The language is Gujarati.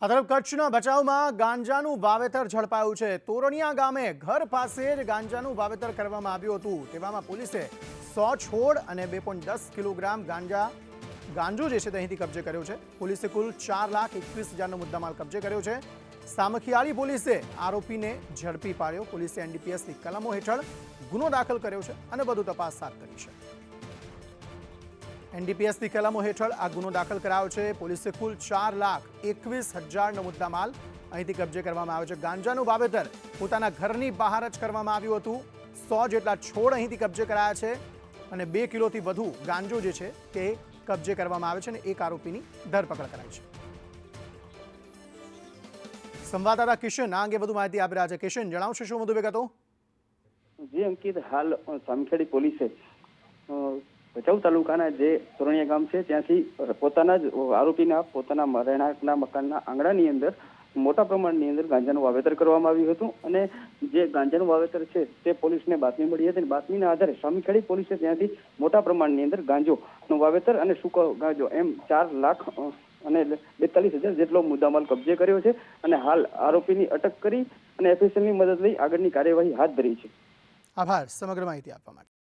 આ તરફ કચ્છના ભચાઉમાં ગાંજાનું વાવેતર ઝડપાયું છે। તોરણિયા ગામે ઘર પાસે જ ગાંજાનું વાવેતર કરવામાં આવ્યું હતું। તેવામાં પોલીસે 100 છોડ અને 2.10 કિલોગ્રામ ગાંજો જે છે તે અહીંથી કબજે કર્યો છે। પોલીસે કુલ 4,21,000નો મુદ્દામાલ કબજે કર્યો છે। સામખિયાળી પોલીસે આરોપીને ઝડપી પાડ્યો। પોલીસે એનડીપીએસની કલમો હેઠળ ગુનો દાખલ કર્યો છે અને વધુ તપાસ હાથ ધરી છે। એનડીપીએસની કલમો હેઠળ આ ગુનો દાખલ કરાયો છે। પોલીસે કુલ 4,21,000નો મુદ્દામાલ અહીંથી કબજે કરવામાં આવ્યો છે। ગાંજાનું વાવેતર પોતાના ઘરની બહાર જ કરવામાં આવ્યું હતું। 100 જેટલા છોડ અહીંથી કબજે કરાયા છે અને 2 કિલોથી વધુ ગાંજો જે છે તે કબજે કરવામાં આવ્યો છે અને એક આરોપીની ધરપકડ કરાઈ છે। સંવાદદાતા કિશન આ અંગે વધુ માહિતી આપી રહ્યા છે। કિશન, જણાવશો શું વધુ વિગતો? જી અંકિત, હાલ સામખિયાળી પોલીસે ભચાઉ તાલુકાના જે તોરણિયા ગામ છે ત્યાંથી પોતાના જ આરોપીના પોતાના રહેણાંકના મકાનના આંગણાની અંદર મોટા પ્રમાણની અંદર ગાંજાનું વાવેતર કરવામાં આવ્યું હતું અને જે ગાંજાનું વાવેતર છે તે પોલીસને બાતમી મળી હતી અને બાતમીના આધારે સામખિયાળી પોલીસે ત્યાંથી મોટા પ્રમાણની અંદર ગાંજોનું વાવેતર અને સૂકો ગાંજો એમ 4 લાખ અને 42,000 જેટલો મુદ્દામાલ કબજે કર્યો છે અને હાલ આરોપીની અટક કરી અને એફએસએલની મદદ લઈ આગળની કાર્યવાહી હાથ ધરી છે। આભાર સમગ્ર માહિતી આપવા માટે।